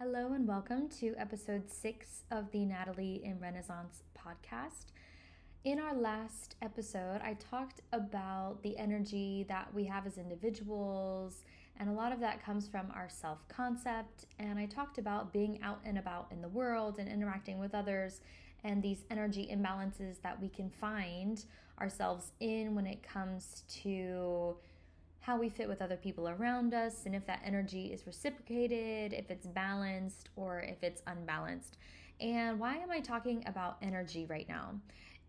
Hello and welcome to episode 6 of the Natalie inRenaissance podcast. In our last episode, I talked about the energy that we have as individuals, and a lot of that comes from our self-concept. And I talked about being out and about in the world and interacting with others, and these energy imbalances that we can find ourselves in when it comes to how we fit with other people around us, and if that energy is reciprocated, if it's balanced, or if it's unbalanced. And why am I talking about energy right now?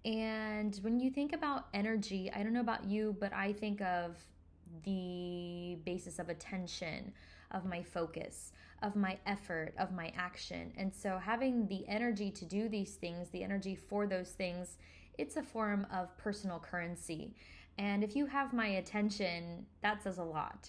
And when you think about energy, I don't know about you, but I think of the basis of attention, of my focus, of my effort, of my action. And so having the energy to do these things, the energy for those things, it's a form of personal currency. And if you have my attention, that says a lot.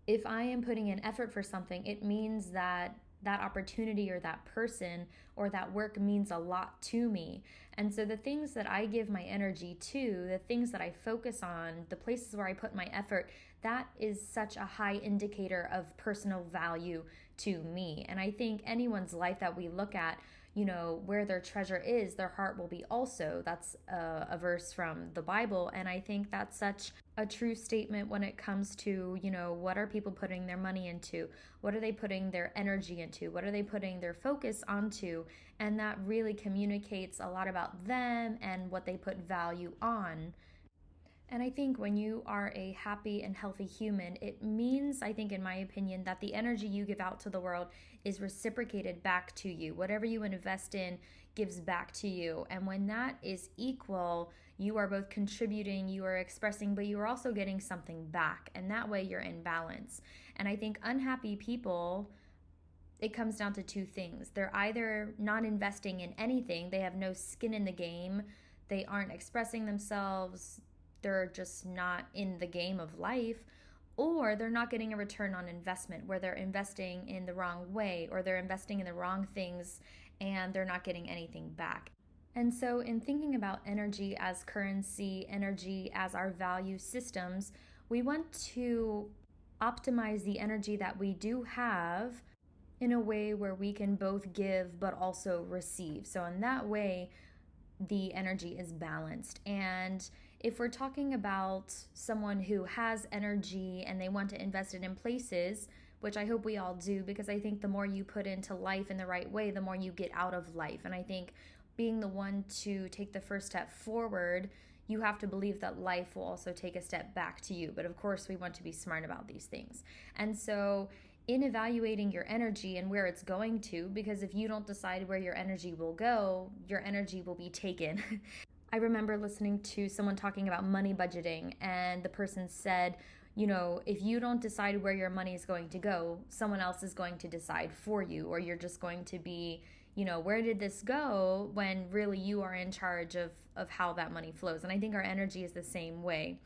If I am putting in effort for something, it means that that opportunity or that person or that work means a lot to me. And so the things that I give my energy to, the things that I focus on, the places where I put my effort, that is such a high indicator of personal value to me. And I think anyone's life that we look at, where their treasure is, their heart will be also. That's a verse from the Bible. And I think that's such a true statement when it comes to, what are people putting their money into? What are they putting their energy into? What are they putting their focus onto? And that really communicates a lot about them and what they put value on. And I think when you are a happy and healthy human, it means, I think in my opinion, that the energy you give out to the world is reciprocated back to you. Whatever you invest in gives back to you. And when that is equal, you are both contributing, you are expressing, but you are also getting something back. And that way you're in balance. And I think unhappy people, it comes down to two things. They're either not investing in anything, they have no skin in the game, they aren't expressing themselves, they're just not in the game of life, or they're not getting a return on investment where they're investing in the wrong way or they're investing in the wrong things and they're not getting anything back. And so in thinking about energy as currency, energy as our value systems, we want to optimize the energy that we do have in a way where we can both give but also receive. So in that way, the energy is balanced. And if we're talking about someone who has energy and they want to invest it in places, which I hope we all do, because I think the more you put into life in the right way, the more you get out of life. And I think being the one to take the first step forward, you have to believe that life will also take a step back to you. But of course, we want to be smart about these things. And so in evaluating your energy and where it's going to, because if you don't decide where your energy will go, your energy will be taken. I remember listening to someone talking about money budgeting, and the person said, if you don't decide where your money is going to go, someone else is going to decide for you, or you're just going to be, where did this go, when really you are in charge of how that money flows. And I think our energy is the same way.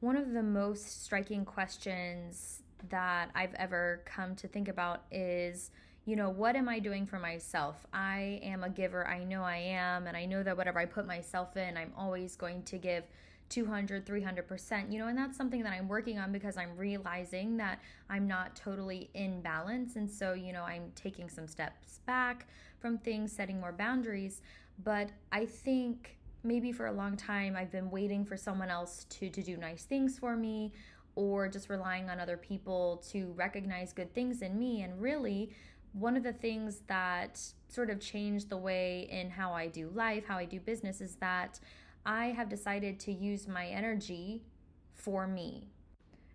One of the most striking questions that I've ever come to think about is, what am I doing for myself? I am a giver. I know I am. And I know that whatever I put myself in, I'm always going to give 200, 300%, and that's something that I'm working on because I'm realizing that I'm not totally in balance. And so, I'm taking some steps back from things, setting more boundaries. But I think maybe for a long time, I've been waiting for someone else to do nice things for me, or just relying on other people to recognize good things in me. And really, one of the things that sort of changed the way in how I do life, how I do business, is that I have decided to use my energy for me.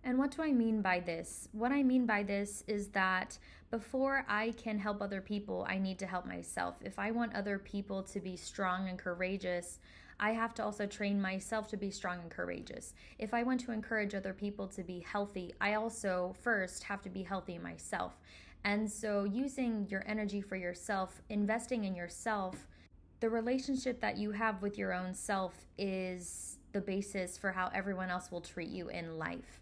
And what do I mean by this? What I mean by this is that before I can help other people, I need to help myself. If I want other people to be strong and courageous, I have to also train myself to be strong and courageous. If I want to encourage other people to be healthy, I also first have to be healthy myself. And so using your energy for yourself, investing in yourself, the relationship that you have with your own self is the basis for how everyone else will treat you in life.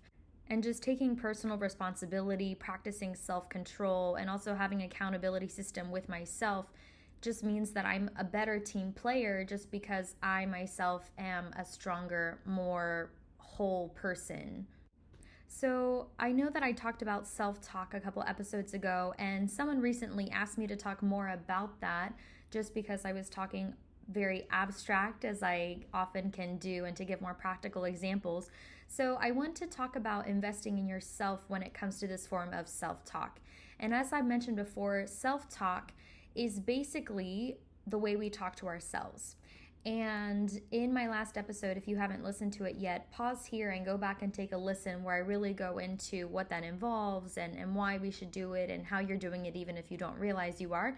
And just taking personal responsibility, practicing self-control, and also having an accountability system with myself just means that I'm a better team player just because I myself am a stronger, more whole person. So, I know that I talked about self talk a couple episodes ago, and someone recently asked me to talk more about that just because I was talking very abstract, as I often can do, and to give more practical examples. So, I want to talk about investing in yourself when it comes to this form of self talk. And as I mentioned before, self talk is basically the way we talk to ourselves. And in my last episode, if you haven't listened to it yet, pause here and go back and take a listen where I really go into what that involves and why we should do it and how you're doing it, even if you don't realize you are.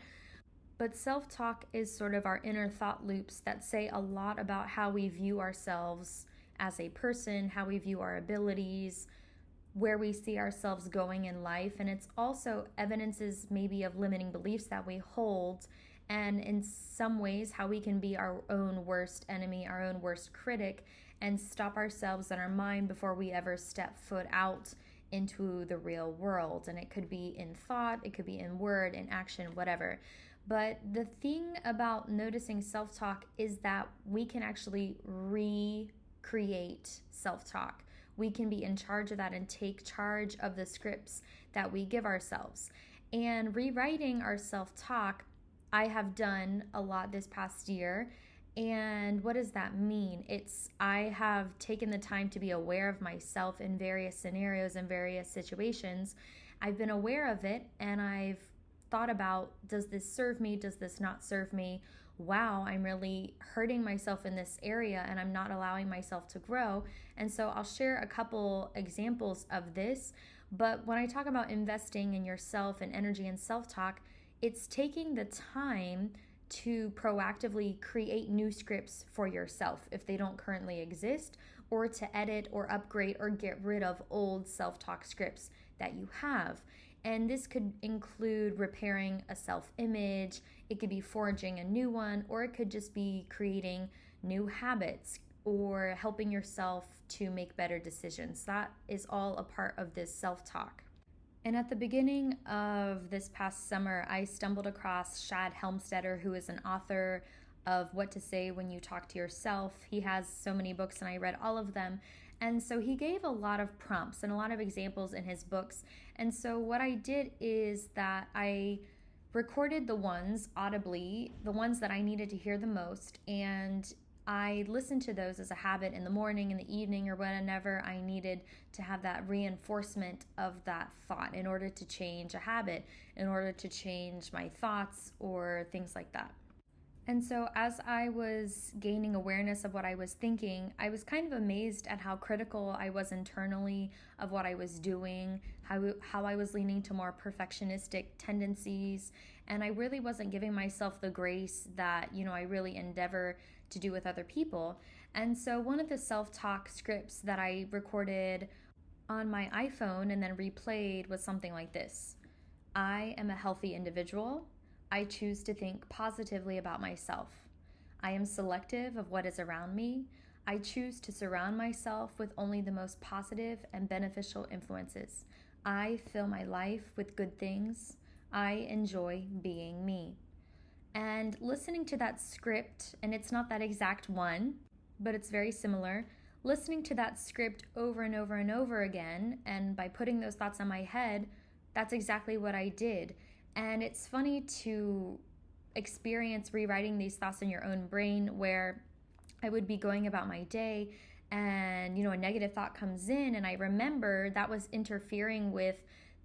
But self talk is sort of our inner thought loops that say a lot about how we view ourselves as a person, how we view our abilities, where we see ourselves going in life. And it's also evidences maybe of limiting beliefs that we hold, and in some ways how we can be our own worst enemy, our own worst critic, and stop ourselves in our mind before we ever step foot out into the real world. And it could be in thought, it could be in word, in action, whatever. But the thing about noticing self-talk is that we can actually recreate self-talk. We can be in charge of that and take charge of the scripts that we give ourselves. And rewriting our self-talk, I have done a lot this past year. And what does that mean? I have taken the time to be aware of myself in various scenarios and various situations. I've been aware of it, and I've thought about, does this serve me? Does this not serve me? Wow, I'm really hurting myself in this area and I'm not allowing myself to grow. And so I'll share a couple examples of this. But when I talk about investing in yourself and energy and self-talk, it's taking the time to proactively create new scripts for yourself if they don't currently exist, or to edit or upgrade or get rid of old self-talk scripts that you have. And this could include repairing a self-image, it could be forging a new one, or it could just be creating new habits or helping yourself to make better decisions. That is all a part of this self-talk. And at the beginning of this past summer, I stumbled across Shad Helmstetter, who is an author of What to Say When You Talk to Yourself. He has so many books, and I read all of them. And so he gave a lot of prompts and a lot of examples in his books. And so what I did is that I recorded the ones audibly, the ones that I needed to hear the most, and I listened to those as a habit in the morning, in the evening, or whenever I needed to have that reinforcement of that thought in order to change a habit, in order to change my thoughts or things like that. And so as I was gaining awareness of what I was thinking, I was kind of amazed at how critical I was internally of what I was doing, how I was leaning to more perfectionistic tendencies, and I really wasn't giving myself the grace that, I really endeavor to do with other people. And so one of the self-talk scripts that I recorded on my iPhone and then replayed was something like this: I am a healthy individual. I choose to think positively about myself. I am selective of what is around me. I choose to surround myself with only the most positive and beneficial influences. I fill my life with good things. I enjoy being me. And listening to that script, and it's not that exact one, but it's very similar, listening to that script over and over and over again, and by putting those thoughts on my head, that's exactly what I did. And it's funny to experience rewriting these thoughts in your own brain, where I would be going about my day and, a negative thought comes in, and I remember that was interfering with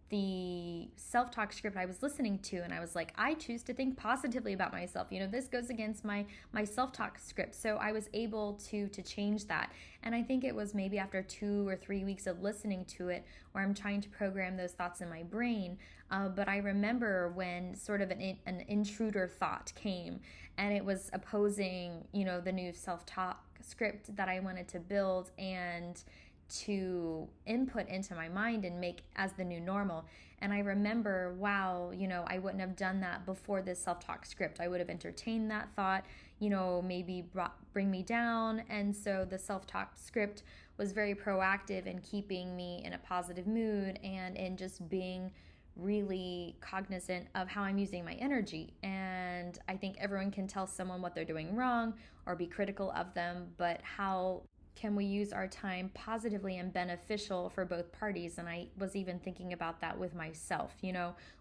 the self-talk script I was listening to, and I was like, I choose to think positively about myself. This goes against my self-talk script. So I was able to change that. And I think it was maybe after 2 or 3 weeks of listening to it where I'm trying to program those thoughts in my brain. But I remember when sort of an intruder thought came, and it was opposing, the new self-talk script that I wanted to build and to input into my mind and make as the new normal. And I remember, wow, I wouldn't have done that before this self-talk script. I would have entertained that thought, maybe bring me down. And so the self-talk script was very proactive in keeping me in a positive mood and in just being really cognizant of how I'm using my energy. And I think everyone can tell someone what they're doing wrong or be critical of them, but how can we use our time positively and beneficial for both parties? And I was even thinking about that with myself.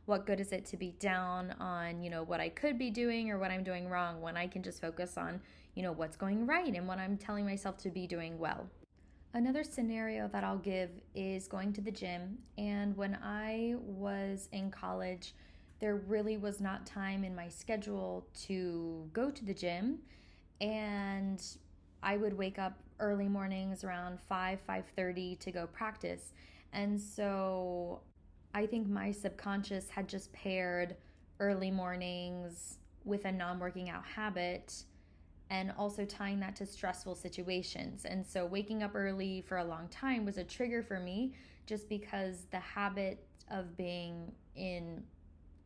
What good is it to be down on, what I could be doing or what I'm doing wrong when I can just focus on, what's going right and what I'm telling myself to be doing well. Another scenario that I'll give is going to the gym. And when I was in college, there really was not time in my schedule to go to the gym. And I would wake up early mornings around 5:30 to go practice. And so I think my subconscious had just paired early mornings with a non-working out habit, and also tying that to stressful situations. And so waking up early for a long time was a trigger for me, just because the habit of being in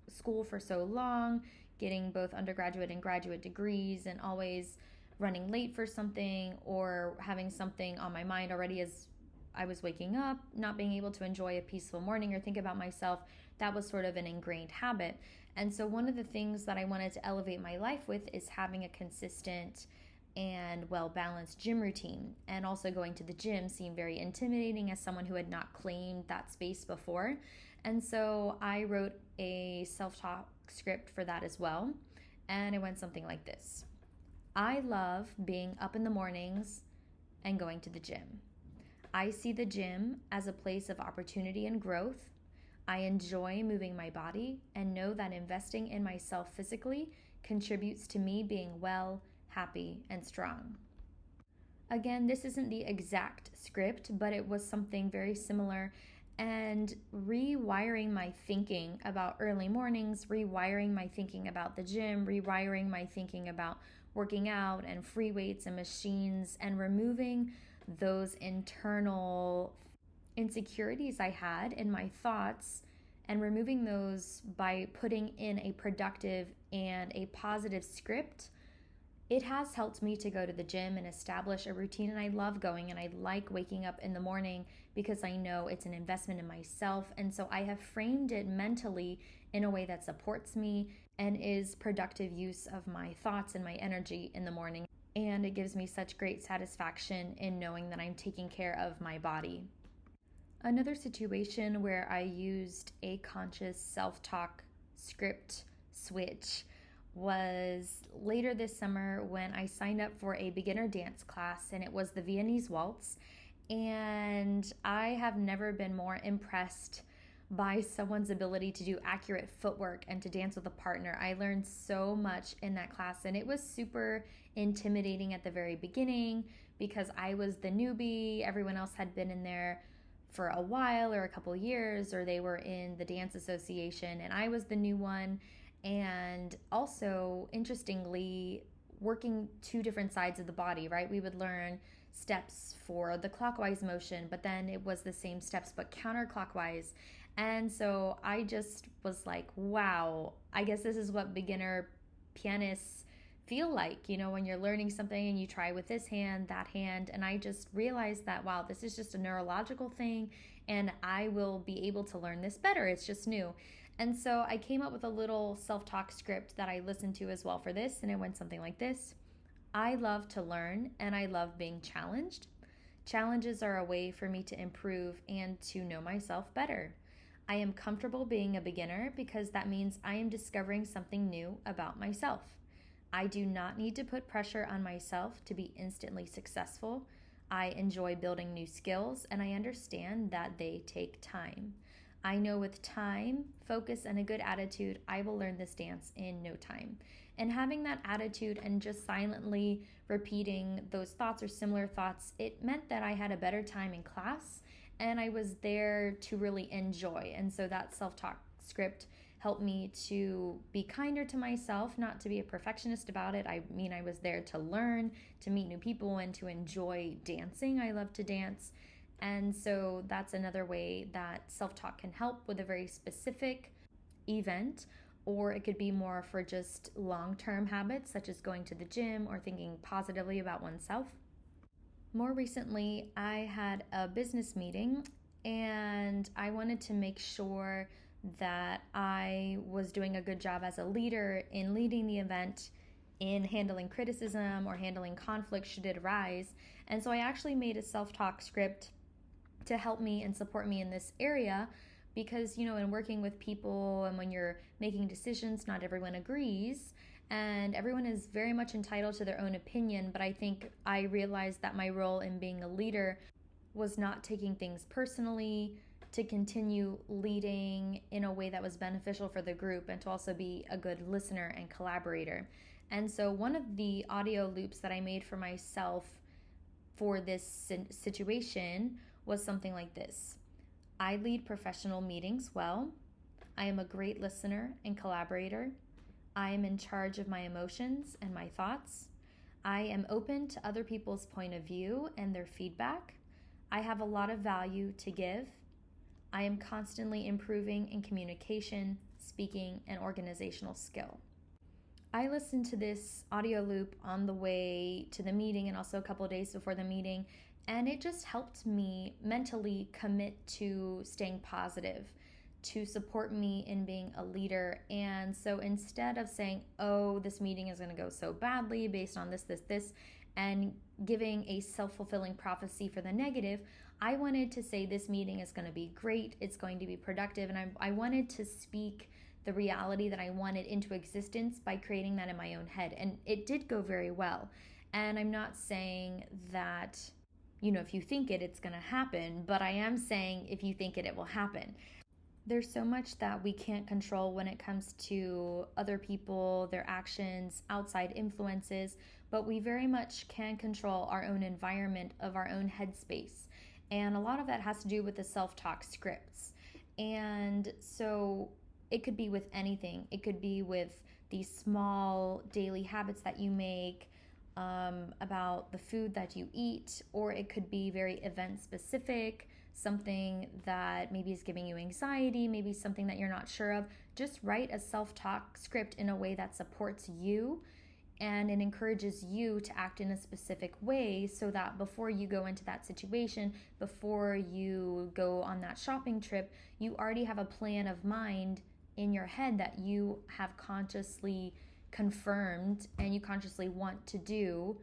school for so long, getting both undergraduate and graduate degrees, and always running late for something or having something on my mind already as I was waking up, not being able to enjoy a peaceful morning or think about myself, that was sort of an ingrained habit. And so one of the things that I wanted to elevate my life with is having a consistent and well-balanced gym routine. And also going to the gym seemed very intimidating as someone who had not claimed that space before. And so I wrote a self-talk script for that as well. And it went something like this. I love being up in the mornings and going to the gym. I see the gym as a place of opportunity and growth. I enjoy moving my body and know that investing in myself physically contributes to me being well, happy, and strong. Again, this isn't the exact script, but it was something very similar. And rewiring my thinking about early mornings, rewiring my thinking about the gym, rewiring my thinking about working out and free weights and machines, and removing those internal insecurities I had in my thoughts, and removing those by putting in a productive and a positive script. It has helped me to go to the gym and establish a routine, and I love going, and I like waking up in the morning because I know it's an investment in myself. And so I have framed it mentally in a way that supports me and is productive use of my thoughts and my energy in the morning. And it gives me such great satisfaction in knowing that I'm taking care of my body. Another situation where I used a conscious self-talk script switch was later this summer when I signed up for a beginner dance class, and it was the Viennese waltz. And I have never been more impressed by someone's ability to do accurate footwork and to dance with a partner. I learned so much in that class, and it was super intimidating at the very beginning because I was the newbie. Everyone else had been in there for a while or a couple years, or they were in the dance association, and I was the new one. And also, interestingly, working two different sides of the body, right? We would learn steps for the clockwise motion, but then it was the same steps but counterclockwise. And so I just was like, wow, I guess this is what beginner pianists feel like, when you're learning something and you try with this hand, that hand. And I just realized that, wow, this is just a neurological thing, and I will be able to learn this better. It's just new. And so I came up with a little self-talk script that I listened to as well for this, and it went something like this. I love to learn, and I love being challenged. Challenges are a way for me to improve and to know myself better. I am comfortable being a beginner because that means I am discovering something new about myself. I do not need to put pressure on myself to be instantly successful. I enjoy building new skills, and I understand that they take time. I know with time, focus, and a good attitude, I will learn this dance in no time. And having that attitude and just silently repeating those thoughts or similar thoughts, it meant that I had a better time in class, and I was there to really enjoy. And so that self-talk script helped me to be kinder to myself, not to be a perfectionist about it. I mean, I was there to learn, to meet new people, and to enjoy dancing. I love to dance. And so that's another way that self-talk can help with a very specific event, or it could be more for just long-term habits, such as going to the gym or thinking positively about oneself. More recently, I had a business meeting, and I wanted to make sure that I was doing a good job as a leader in leading the event in handling criticism or handling conflict should it arise. And so I actually made a self-talk script to help me and support me in this area, because in working with people and when you're making decisions, not everyone agrees, and everyone is very much entitled to their own opinion. But I think I realized that my role in being a leader was not taking things personally, to continue leading in a way that was beneficial for the group, and to also be a good listener and collaborator. And so one of the audio loops that I made for myself for this situation was something like this: I lead professional meetings well. I am a great listener and collaborator. I am in charge of my emotions and my thoughts. I am open to other people's point of view and their feedback. I have a lot of value to give. I am constantly improving in communication, speaking, and organizational skill. I listened to this audio loop on the way to the meeting and also a couple of days before the meeting, and it just helped me mentally commit to staying positive, to support me in being a leader. And so instead of saying, oh, this meeting is going to go so badly based on this, and giving a self-fulfilling prophecy for the negative, I wanted to say this meeting is going to be great, it's going to be productive, and I wanted to speak the reality that I wanted into existence by creating that in my own head. And it did go very well. And I'm not saying that, if you think it, it's going to happen, but I am saying if you think it, it will happen. There's so much that we can't control when it comes to other people, their actions, outside influences, but we very much can control our own environment of our own headspace. And a lot of that has to do with the self-talk scripts. And so it could be with anything. It could be with these small daily habits that you make, about the food that you eat, or it could be very event specific, something that maybe is giving you anxiety, maybe something that you're not sure of. Just write a self-talk script in a way that supports you and it encourages you to act in a specific way, so that before you go into that situation, before you go on that shopping trip, you already have a plan of mind in your head that you have consciously confirmed and you consciously want to do,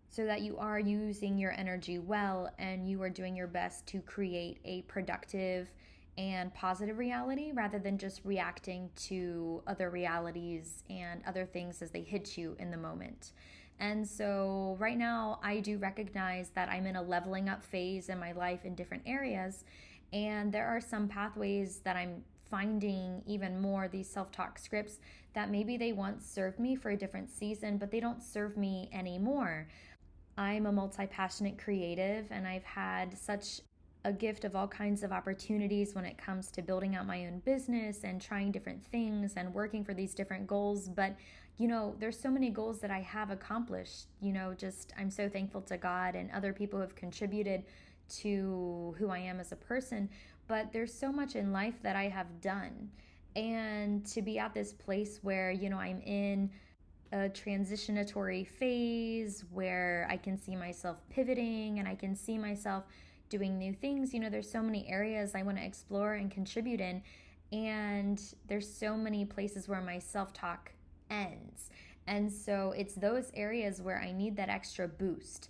so that you are using your energy well and you are doing your best to create a productive and positive reality, rather than just reacting to other realities and other things as they hit you in the moment. And so right now I do recognize that I'm in a leveling up phase in my life in different areas, and there are some pathways that I'm finding even more, these self-talk scripts that maybe they once served me for a different season, but they don't serve me anymore. I'm a multi-passionate creative, and I've had such a gift of all kinds of opportunities when it comes to building out my own business and trying different things and working for these different goals. But there's so many goals that I have accomplished. I'm so thankful to God and other people who have contributed to who I am as a person. But there's so much in life that I have done. And to be at this place where, I'm in a transitionatory phase where I can see myself pivoting and I can see myself doing new things. There's so many areas I want to explore and contribute in. And there's so many places where my self-talk ends. And so it's those areas where I need that extra boost,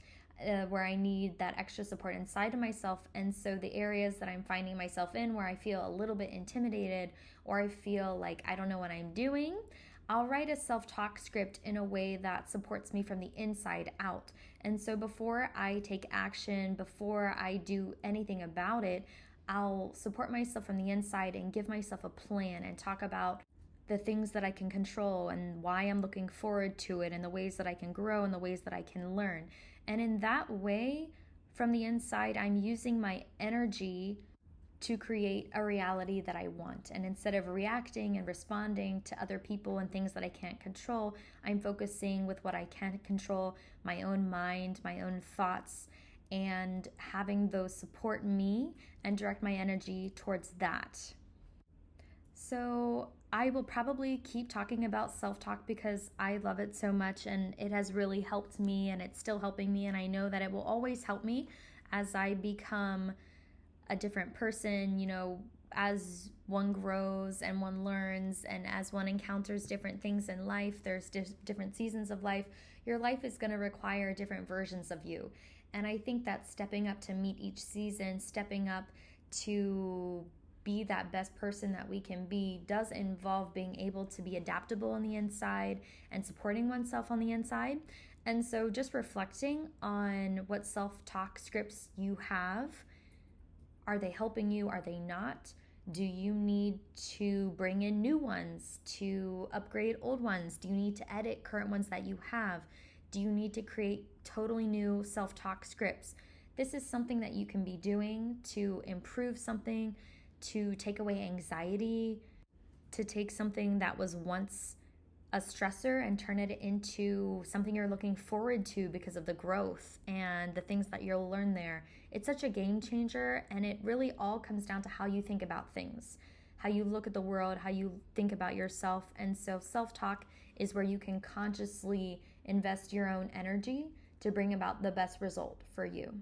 where I need that extra support inside of myself. And so the areas that I'm finding myself in where I feel a little bit intimidated, or I feel like I don't know what I'm doing, I'll write a self-talk script in a way that supports me from the inside out. And so before I take action, before I do anything about it, I'll support myself from the inside and give myself a plan and talk about the things that I can control and why I'm looking forward to it and the ways that I can grow and the ways that I can learn. And in that way, from the inside, I'm using my energy to create a reality that I want. And instead of reacting and responding to other people and things that I can't control, I'm focusing with what I can control, my own mind, my own thoughts, and having those support me and direct my energy towards that. So I will probably keep talking about self-talk because I love it so much and it has really helped me and it's still helping me, and I know that it will always help me as I become a different person, as one grows and one learns, and as one encounters different things in life, there's different seasons of life, your life is going to require different versions of you. And I think that stepping up to meet each season, stepping up to be that best person that we can be, does involve being able to be adaptable on the inside and supporting oneself on the inside. And so just reflecting on what self-talk scripts you have. Are they helping you? Are they not? Do you need to bring in new ones to upgrade old ones? Do you need to edit current ones that you have? Do you need to create totally new self-talk scripts? This is something that you can be doing to improve something, to take away anxiety, to take something that was once a stressor and turn it into something you're looking forward to because of the growth and the things that you'll learn there. It's such a game changer, and it really all comes down to how you think about things, how you look at the world, how you think about yourself. And so self-talk is where you can consciously invest your own energy to bring about the best result for you.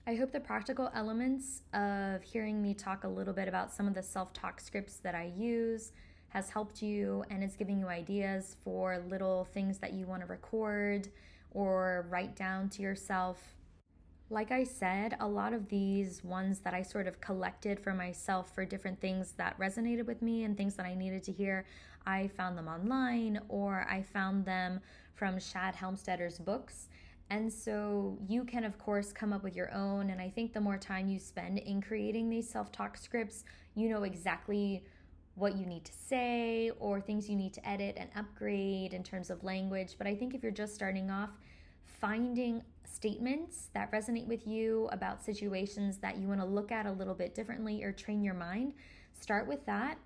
I hope the practical elements of hearing me talk a little bit about some of the self-talk scripts that I use has helped you and is giving you ideas for little things that you want to record or write down to yourself. Like I said, a lot of these ones that I sort of collected for myself for different things that resonated with me and things that I needed to hear, I found them online or I found them from Shad Helmstedter's books. And so you can, of course, come up with your own. And I think the more time you spend in creating these self-talk scripts, you know exactly what you need to say or things you need to edit and upgrade in terms of language. But I think if you're just starting off, finding statements that resonate with you about situations that you want to look at a little bit differently or train your mind, start with that.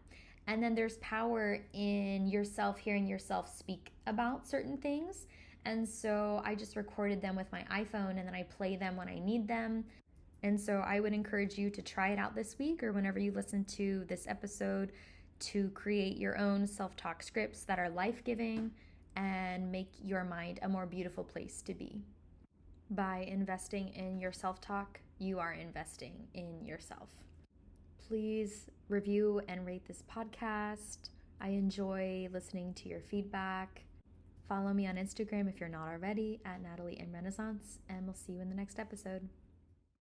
And then there's power in yourself hearing yourself speak about certain things. And so I just recorded them with my iPhone and then I play them when I need them. And so I would encourage you to try it out this week or whenever you listen to this episode, to create your own self-talk scripts that are life-giving and make your mind a more beautiful place to be. By investing in your self-talk, you are investing in yourself. Please review and rate this podcast. I enjoy listening to your feedback. Follow me on Instagram if you're not already at Natalie inRenaissance, and we'll see you in the next episode.